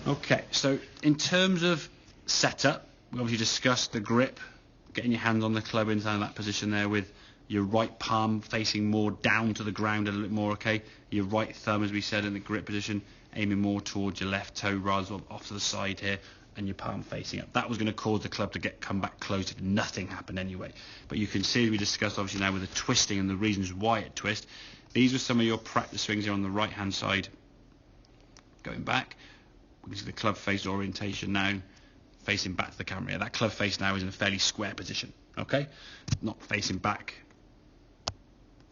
Okay, so in terms of setup, we obviously discussed the grip, getting your hands on the club inside that position there with your right palm facing more down to the ground a little bit more, okay? Your right thumb, as we said, in the grip position, aiming more towards your left toe rather than off to the side here, and your palm facing up. That was going to cause the club to come back close if nothing happened anyway. But you can see, we discussed obviously now with the twisting and the reasons why it twists. These are some of your practice swings here on the right hand side. Going back, we can see the club face orientation now, facing back to the camera here. That club face now is in a fairly square position, okay? Not facing back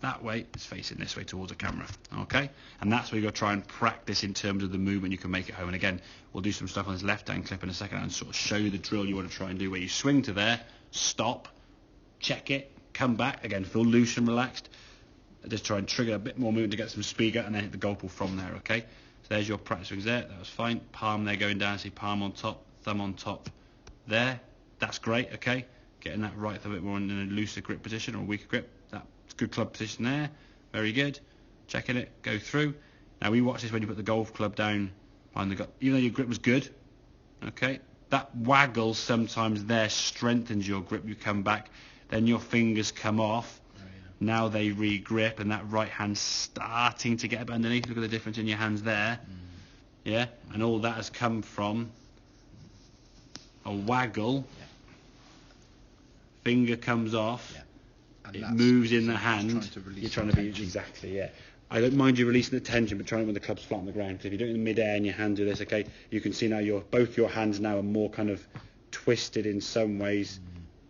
that way, it's facing this way towards the camera, okay? And that's where you've got to try and practice in terms of the movement you can make at home. And again, we'll do some stuff on this left hand clip in a second and sort of show you the drill you want to try and do, where you swing to there, stop, check it, come back, again, feel loose and relaxed. Just try and trigger a bit more movement to get some speed out and then hit the golf ball from there, okay? So there's your practice swings there, that was fine. Palm there going down, see palm on top, thumb on top there. That's great, okay? Getting that right thumb a bit more in a looser grip position or a weaker grip. That's good club position there, very good. Checking it, go through. Now we watch this when you put the golf club down behind the even though your grip was good, okay? That waggle sometimes there strengthens your grip. You come back, then your fingers come off. Now they re-grip and that right hand's starting to get up underneath. Look at the difference in your hands there. Yeah, and all that has come from a waggle. Finger comes off. And it moves in the hand. You're trying to be exactly, yeah. I don't mind you releasing the tension, but trying it when the club's flat on the ground. Because if you do it in mid-air and your hand do this, okay, you can see now both your hands now are more kind of twisted in some ways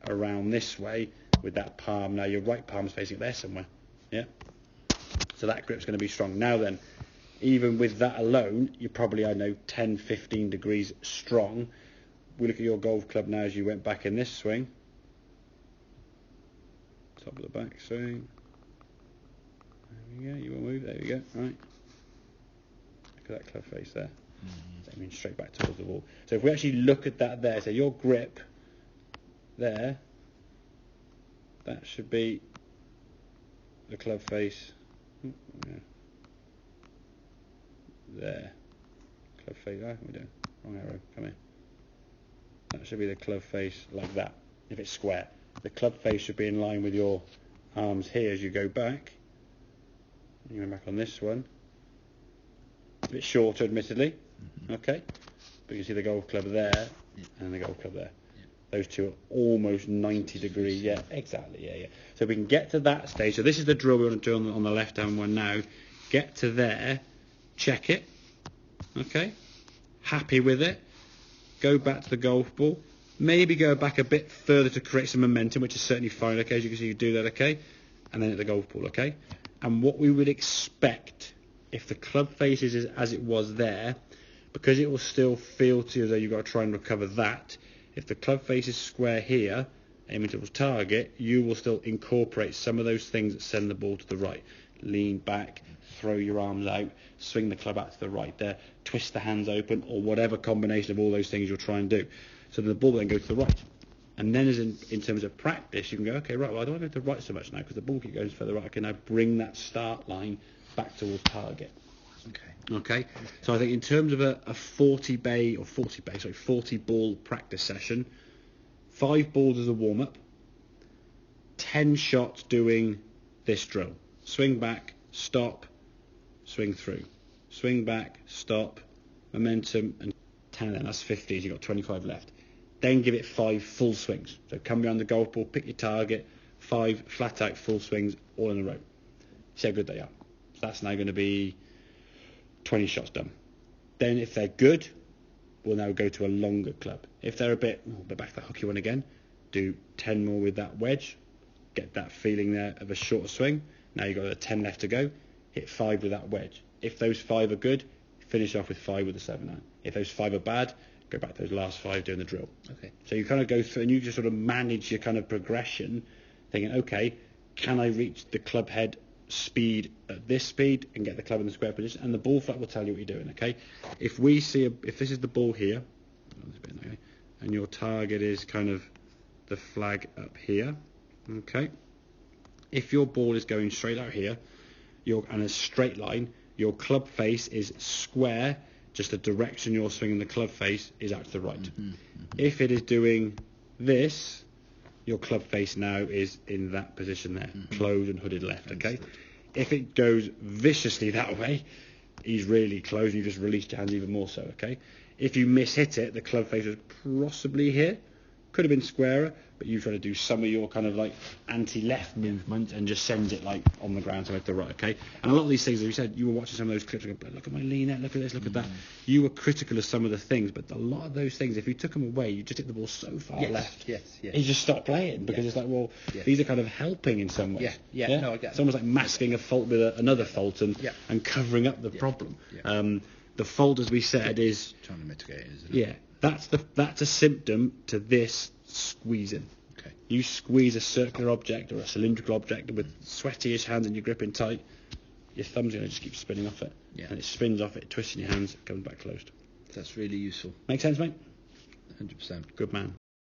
around this way with that palm. Now your right palm's facing there somewhere, yeah. So that grip's going to be strong. Now then, even with that alone, you're probably 10, 15 degrees strong. We look at your golf club now as you went back in this swing. Top of the back swing. There we go, you won't move, there we go, right. Look at that club face there. Aiming straight back towards the wall. So if we actually look at that there, so your grip there, that should be the club face. There. Club face, what are we doing? Wrong arrow, come here. That should be the club face like that, if it's square. The club face should be in line with your arms here as you go back. You go back on this one. It's a bit shorter, admittedly. Okay. But you can see the golf club there and the golf club there. Those two are almost 90 degrees. Yeah, exactly. Yeah. So we can get to that stage. So this is the drill we want to do on the left-hand one now. Get to there. Check it. Okay. Happy with it. Go back to the golf ball. Maybe go back a bit further to create some momentum, which is certainly fine, okay? As you can see, you do that, okay? And then at the golf ball, okay? And what we would expect, if the club face is as it was there, because it will still feel to you as though you've got to try and recover that, if the club face is square here, aiming towards target, you will still incorporate some of those things that send the ball to the right. Lean back, throw your arms out, swing the club out to the right there, twist the hands open, or whatever combination of all those things you'll try and do. So the ball will then go to the right. And then as in terms of practice, you can go, okay, right, well, I don't want to go to the right so much now because the ball keeps going further right. I can now bring that start line back towards target. Okay. So I think in terms of a 40 ball practice session, 5 balls as a warm-up, 10 shots doing this drill. Swing back, stop, swing through. Swing back, stop, momentum, and 10 then. That's 50, you've got 25 left. Then give it 5 full swings. So come behind the golf ball, pick your target, 5 flat out full swings all in a row. See how good they are. So that's now going to be 20 shots done. Then if they're good, we'll now go to a longer club. If they're a bit back to the hooky one again, do 10 more with that wedge. Get that feeling there of a shorter swing. Now you've got 10 left to go. Hit 5 with that wedge. If those 5 are good, finish off with 5 with the 7-iron. If those 5 are bad, go back to those last 5 doing the drill. Okay. So you kind of go through and you just sort of manage your kind of progression, thinking, okay, can I reach the club head speed at this speed and get the club in the square position? And the ball flat will tell you what you're doing. Okay. If we see if this is the ball here, and your target is kind of the flag up here, okay. If your ball is going straight out here, and a straight line, your club face is square just the direction you're swinging the club face is out to the right. If it is doing this, your club face now is in that position there, closed and hooded left, okay? If it goes viciously that way, he's really closed and you just released your hands even more so, okay? If you miss-hit it, the club face was possibly here. Could have been squarer, but you try to do some of your kind of like anti-left movement and just send it like on the ground to the right, okay? And a lot of these things, as you said, you were watching some of those clips, like, look at my lean net, look at this, look at that. You were critical of some of the things, but a lot of those things, if you took them away, you just hit the ball so far left. Yes. You just stop playing because it's like, well, these are kind of helping in some way. Yeah. No, I get it. It's almost like masking a fault with another fault and covering up the problem. The fault, as we said, is trying to mitigate it, isn't it? Yeah, that's a symptom to this squeezing. Okay. You squeeze a circular object or a cylindrical object with sweaty-ish hands and you're gripping tight, your thumb's going to just keep spinning off it. Yeah. And it spins off it, twists in your hands, it comes back closed. That's really useful. Make sense, mate? 100%. Good man.